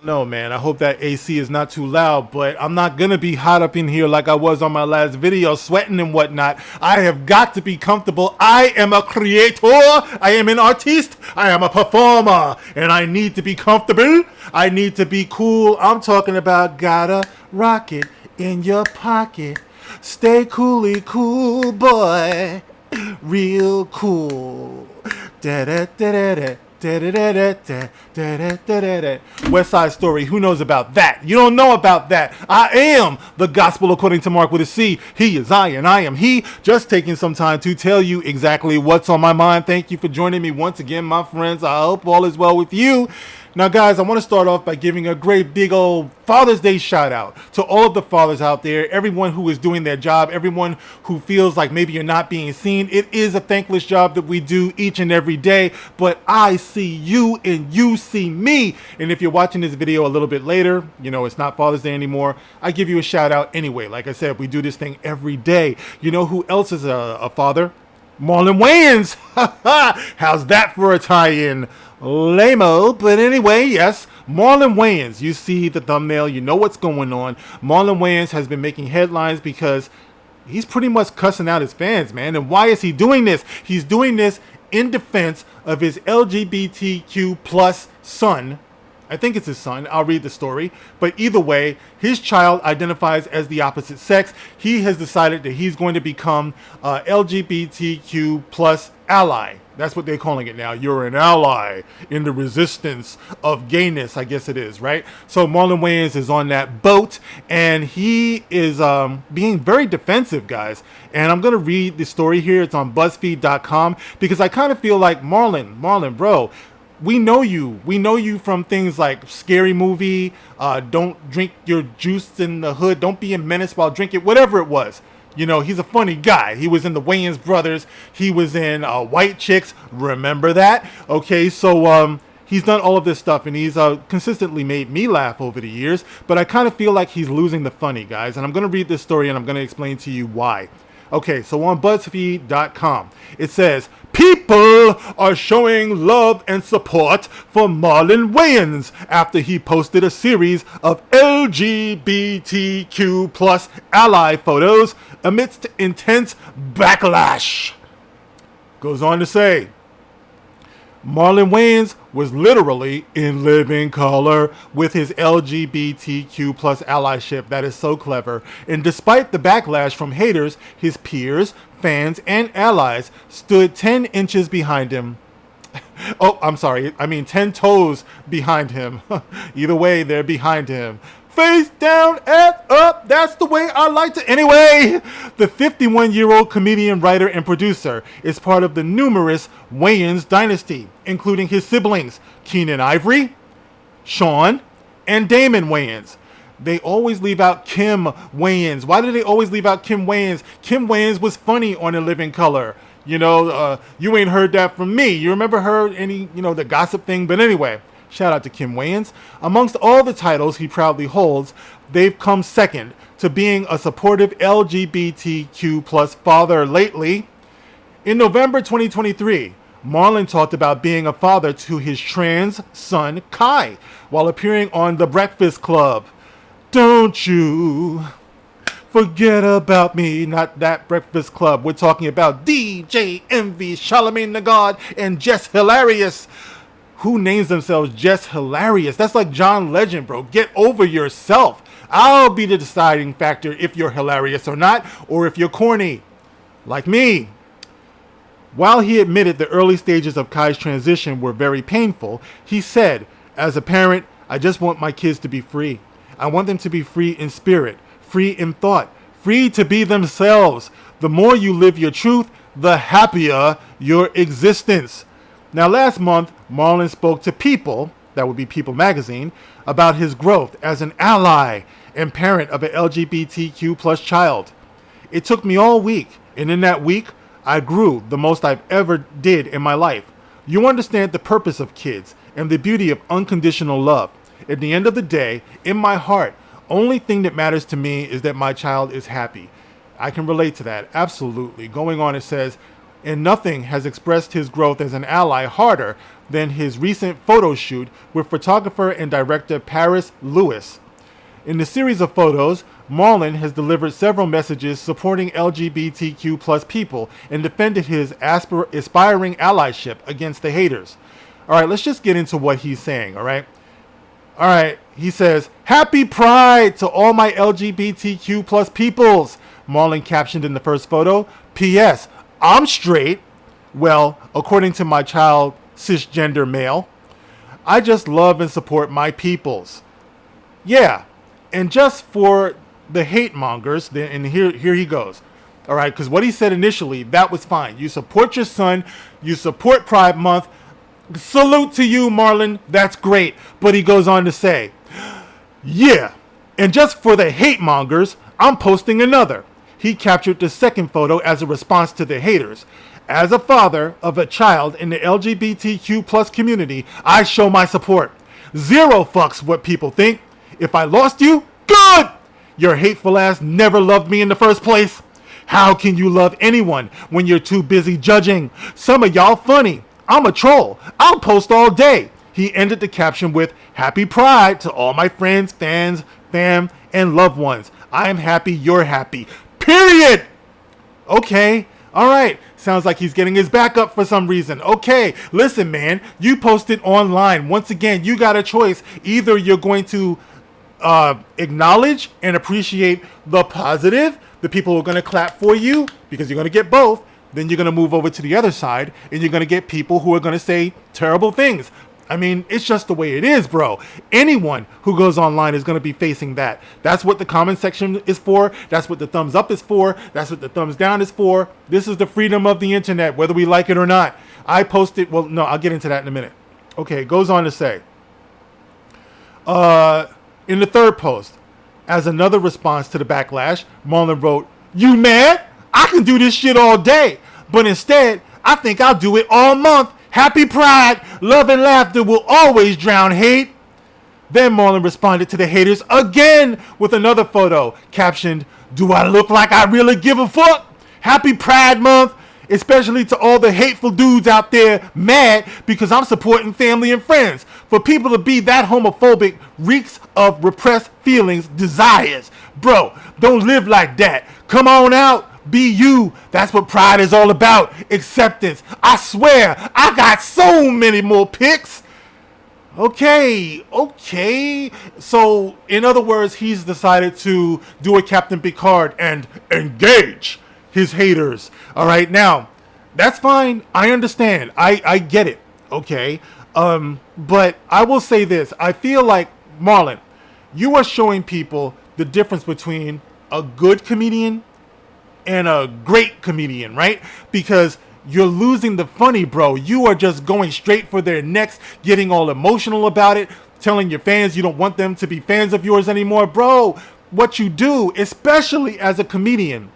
No, man, I hope that AC is not too loud, but I'm not gonna be hot up in here like I was on my last video, sweating and whatnot. I have got to be comfortable. I am a creator, I am an artiste, I am a performer, and I need to be comfortable. I need to be cool. I'm talking about gotta rock it in your pocket. Stay coolly cool, boy. Real cool. Da da da da da. West Side Story. Who knows about that? You don't know about that. I am the gospel according to Mark with a C. He is I and I am he. Just taking some time to tell you exactly what's on my mind. Thank you for joining me once again, my friends. I hope all is well with you. Now, guys, I want to start off by giving a great big old Father's Day shout out to all of the fathers out there, everyone who is doing their job, everyone who feels like maybe you're not being seen. It is a thankless job that we do each and every day, but I see you and you see me. And if you're watching this video a little bit later, you know, it's not Father's Day anymore, I give you a shout out anyway. Like I said, we do this thing every day. You know who else is a father? Marlon Wayans. How's that for a tie-in? Lame-o. But anyway, yes, Marlon Wayans. You see the thumbnail, you know what's going on. Marlon Wayans has been making headlines because he's pretty much cussing out his fans, man. And why is he doing this? He's doing this in defense of his LGBTQ plus son. I think it's his son. I'll read the story. But either way, his child identifies as the opposite sex. He has decided that he's going to become LGBTQ plus ally. That's what they're calling it now. You're an ally in the resistance of gayness, I guess it is, right? So Marlon Wayans is on that boat, and he is being very defensive, guys. And I'm going to read the story here. It's on BuzzFeed.com because I kind of feel like, Marlon, bro, we know you from things like Scary Movie, Don't Drink Your Juice in the Hood, Don't Be a Menace While Drinking, whatever it was. You know, he's a funny guy. He was in the Wayans Brothers. He was in White Chicks. Remember that? Okay, so he's done all of this stuff, and he's consistently made me laugh over the years. But I kind of feel like he's losing the funny, guys. And I'm going to read this story, and I'm going to explain to you why. Okay, so on BuzzFeed.com, it says, people are showing love and support for Marlon Wayans after he posted a series of LGBTQ plus ally photos amidst intense backlash. Goes on to say, Marlon Wayans was literally in living color with his LGBTQ plus allyship. That is so clever. And despite the backlash from haters, his peers, fans, and allies stood 10 inches behind him. Oh, I'm sorry. I mean 10 toes behind him. Either way, they're behind him. Face down, ass up. That's the way I like to. Anyway, the 51-year-old comedian, writer, and producer is part of the numerous Wayans dynasty, including his siblings, Keenan Ivory, Sean, and Damon Wayans. They always leave out Kim Wayans. Why do they always leave out Kim Wayans? Kim Wayans was funny on In Living Color. You know, you ain't heard that from me. You remember her, the gossip thing? But anyway, shout out to Kim Wayans. Amongst all the titles he proudly holds, they've come second to being a supportive LGBTQ plus father lately. In November 2023, Marlon talked about being a father to his trans son, Kai, while appearing on The Breakfast Club. Don't you forget about me, not that Breakfast Club. We're talking about DJ Envy, Charlamagne the God, and Jess Hilarious. Who names themselves Jess Hilarious? That's like John Legend, bro. Get over yourself. I'll be the deciding factor if you're hilarious or not, or if you're corny, like me. While he admitted the early stages of Kai's transition were very painful, he said, as a parent, I just want my kids to be free. I want them to be free in spirit, free in thought, free to be themselves. The more you live your truth, the happier your existence. Now, last month, Marlon spoke to People, that would be People magazine, about his growth as an ally and parent of an LGBTQ plus child. It took me all week, and in that week, I grew the most I've ever did in my life. You understand the purpose of kids and the beauty of unconditional love. At the end of the day, in my heart, only thing that matters to me is that my child is happy. I can relate to that, absolutely. Going on, it says, and nothing has expressed his growth as an ally harder than his recent photo shoot with photographer and director Paris Lewis. In the series of photos, Marlon has delivered several messages supporting LGBTQ plus people and defended his aspiring allyship against the haters. All right, let's just get into what he's saying, all right? All right, he says, "Happy Pride to all my LGBTQ plus peoples," Marlon captioned in the first photo. "P.S. I'm straight. Well, according to my child, cisgender male. I just love and support my peoples." Yeah, and just for the hate mongers, and here he goes. All right, because what he said initially, that was fine. You support your son, you support Pride Month. Salute to you, Marlon. That's great. But he goes on to say, "Yeah, and just for the hate mongers, I'm posting another." He captured the second photo as a response to the haters. "As a father of a child in the LGBTQ plus community, I show my support. Zero fucks what people think. If I lost you, good! Your hateful ass never loved me in the first place. How can you love anyone when you're too busy judging? Some of y'all funny. I'm a troll. I'll post all day." He ended the caption with, "Happy Pride to all my friends, fans, fam, and loved ones. I am happy you're happy. Period." Okay. All right. Sounds like he's getting his back up for some reason. Okay. Listen, man. You posted online. Once again, you got a choice. Either you're going to acknowledge and appreciate the positive, the people who are going to clap for you, because you're going to get both. Then you're going to move over to the other side and you're going to get people who are going to say terrible things. I mean, it's just the way it is, bro. Anyone who goes online is going to be facing that. That's what the comment section is for. That's what the thumbs up is for. That's what the thumbs down is for. This is the freedom of the internet, whether we like it or not. I posted, well, no, I'll get into that in a minute. Okay, it goes on to say, in the third post, as another response to the backlash, Marlon wrote, "You mad? I can do this shit all day, but instead, I think I'll do it all month. Happy Pride. Love and laughter will always drown hate." Then Marlon responded to the haters again with another photo captioned, "Do I look like I really give a fuck? Happy Pride Month, especially to all the hateful dudes out there mad because I'm supporting family and friends. For people to be that homophobic reeks of repressed feelings, desires. Bro, don't live like that. Come on out. Be you. That's what pride is all about. Acceptance. I swear, I got so many more pics." Okay. So, in other words, he's decided to do a Captain Picard and engage his haters. All right, now, that's fine. I understand. I get it. Okay. But I will say this. I feel like, Marlon, you are showing people the difference between a good comedian and a great comedian, right? Because you're losing the funny, bro. You are just going straight for their necks, getting all emotional about it, telling your fans you don't want them to be fans of yours anymore. Bro, what you do, especially as a comedian,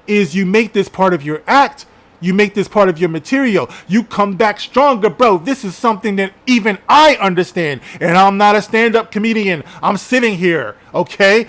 is you make this part of your act. You make this part of your material. You come back stronger, bro. This is something that even I understand. And I'm not a stand-up comedian. I'm sitting here, okay?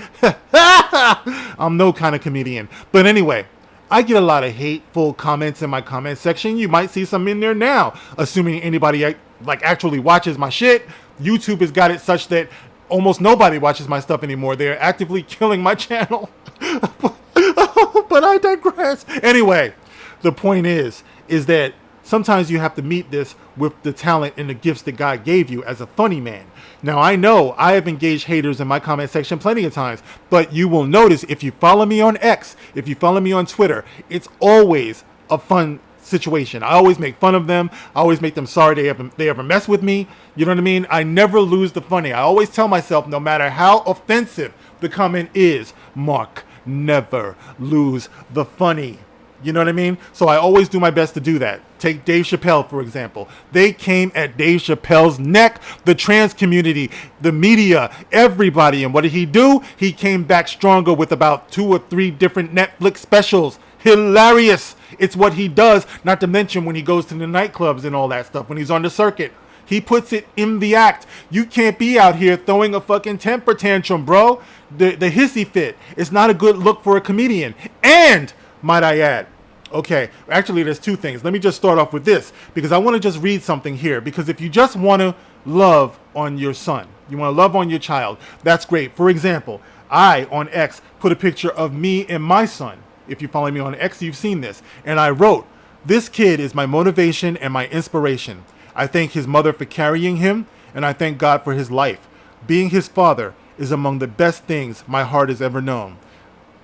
I'm no kind of comedian. But anyway, I get a lot of hateful comments in my comment section. You might see some in there now, assuming anybody like actually watches my shit. YouTube has got it such that almost nobody watches my stuff anymore. They're actively killing my channel. But I digress. Anyway, the point is that sometimes you have to meet this with the talent and the gifts that God gave you as a funny man. Now, I know I have engaged haters in my comment section plenty of times, but you will notice if you follow me on X, if you follow me on Twitter, it's always a fun situation. I always make fun of them. I always make them sorry they ever mess with me. You know what I mean? I never lose the funny. I always tell myself, no matter how offensive the comment is, Mark, never lose the funny. You know what I mean? So I always do my best to do that. Take Dave Chappelle, for example. They came at Dave Chappelle's neck, the trans community, the media, everybody. And what did he do? He came back stronger with about 2 or 3 different Netflix specials. Hilarious. It's what he does, not to mention when he goes to the nightclubs and all that stuff, when he's on the circuit. He puts it in the act. You can't be out here throwing a fucking temper tantrum, bro. The hissy fit is not a good look for a comedian. And, might I add, Okay, actually, there's two things. Let me just start off with this because I want to just read something here. Because if you just want to love on your son, you want to love on your child, that's great. For example, I on X put a picture of me and my son. If you follow me on X, you've seen this. And I wrote, "This kid is my motivation and my inspiration. I thank his mother for carrying him, and I thank God for his life. Being his father is among the best things my heart has ever known."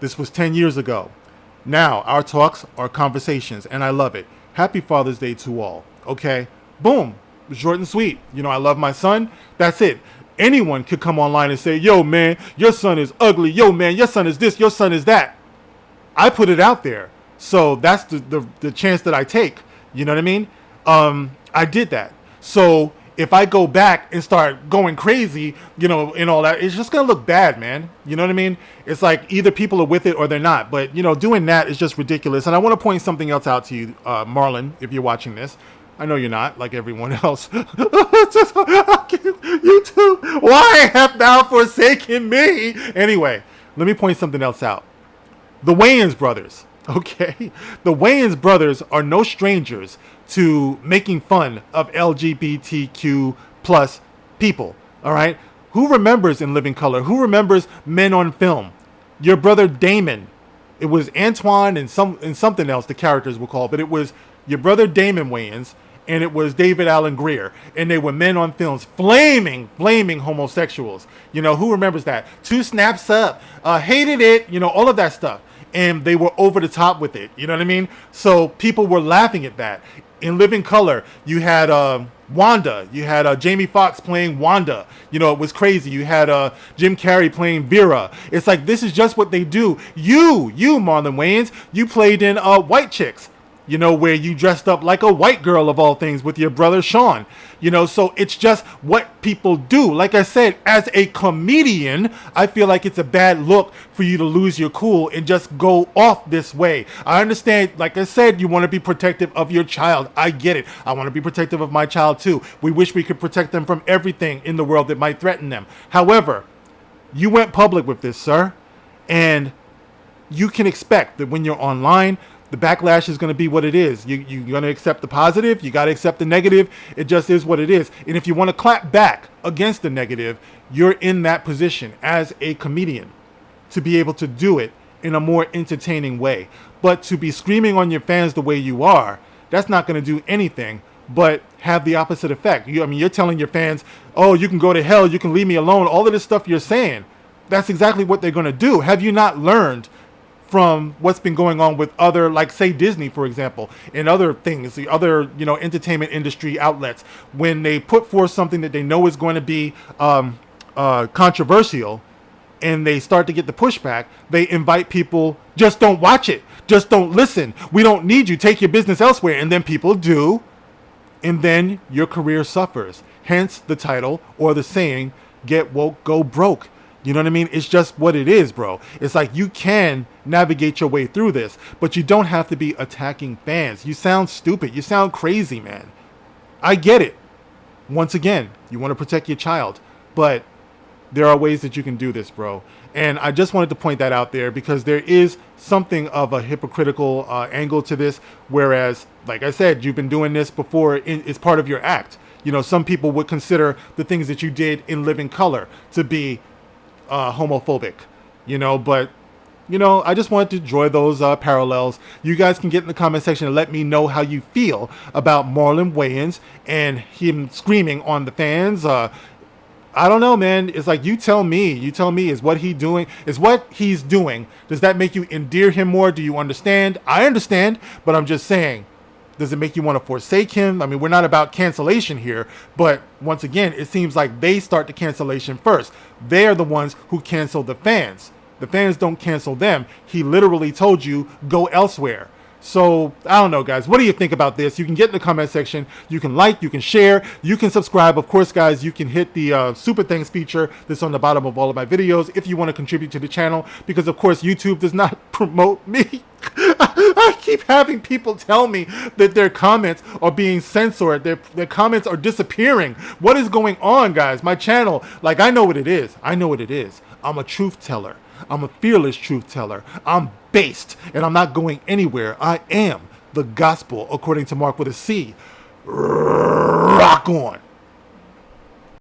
This was 10 years ago. Now, our talks are conversations, and I love it. Happy Father's Day to all. Okay? Boom. Short and sweet. You know, I love my son. That's it. Anyone could come online and say, "Yo, man, your son is ugly. Yo, man, your son is this. Your son is that." I put it out there. So that's the chance that I take. You know what I mean? I did that. So if I go back and start going crazy, you know, and all that, it's just going to look bad, man. You know what I mean? It's like either people are with it or they're not. But, you know, doing that is just ridiculous. And I want to point something else out to you, Marlon, if you're watching this. I know you're not, like everyone else. You too. Why have thou forsaken me? Anyway, let me point something else out. The Wayans brothers, okay? The Wayans brothers are no strangers to making fun of LGBTQ plus people, all right? Who remembers In Living Color? Who remembers Men on Film? Your brother Damon. It was Antoine and something else the characters were called, but it was your brother Damon Wayans and it was David Allen Greer, and they were Men on Films, flaming homosexuals. You know, who remembers that? 2 snaps up, hated it, you know, all of that stuff. And they were over the top with it. You know what I mean? So people were laughing at that. In Living Color, you had Wanda. You had Jamie Foxx playing Wanda. You know, it was crazy. You had Jim Carrey playing Vera. It's like, this is just what they do. You, Marlon Wayans, you played in White Chicks. You know, where you dressed up like a white girl of all things with your brother Sean. You know, so it's just what people do. Like I said, as a comedian, I feel like it's a bad look for you to lose your cool and just go off this way. I understand, like I said, you want to be protective of your child. I get it. I want to be protective of my child too. We wish we could protect them from everything in the world that might threaten them. However, you went public with this, sir, and you can expect that when you're online, the backlash is going to be what it is. You're going to accept the positive. You got to accept the negative. It just is what it is. And if you want to clap back against the negative, you're in that position as a comedian to be able to do it in a more entertaining way. But to be screaming on your fans the way you are, that's not going to do anything but have the opposite effect. You're telling your fans, "Oh, you can go to hell. You can leave me alone." All of this stuff you're saying, that's exactly what they're going to do. Have you not learned from what's been going on with other, like say Disney, for example, and other things, the other, you know, entertainment industry outlets, when they put forth something that they know is going to be controversial and they start to get the pushback, they invite people, "Just don't watch it. Just don't listen. We don't need you. Take your business elsewhere." And then people do. And then your career suffers. Hence the title or the saying, "Get woke, go broke." You know what I mean? It's just what it is, bro. It's like you can navigate your way through this, but you don't have to be attacking fans. You sound stupid. You sound crazy, man. I get it. Once again, you want to protect your child, but there are ways that you can do this, bro. And I just wanted to point that out there because there is something of a hypocritical angle to this, whereas, like I said, you've been doing this before. It's part of your act. You know, some people would consider the things that you did in Living Color to be homophobic, you know, but you know, I just wanted to draw those parallels. You guys can get in the comment section and let me know how you feel about Marlon Wayans and him screaming on the fans. I don't know, man. It's like, you tell me, is what he's doing, does that make you endear him more? Do you understand? I understand, but I'm just saying, does it make you want to forsake him? I mean, we're not about cancellation here, but once again, it seems like they start the cancellation first. They are the ones who cancel the fans. The fans don't cancel them. He literally told you, go elsewhere. So, I don't know, guys. What do you think about this? You can get in the comment section. You can like, you can share, you can subscribe. Of course, guys, you can hit the Super Thanks feature that's on the bottom of all of my videos if you want to contribute to the channel, because, of course, YouTube does not promote me. I keep having people tell me that their comments are being censored. Their comments are disappearing. What is going on, guys? My channel, like, I know what it is. I'm a truth teller. I'm a fearless truth teller. I'm based, and I'm not going anywhere. I am the gospel, according to Mark with a C. Rock on.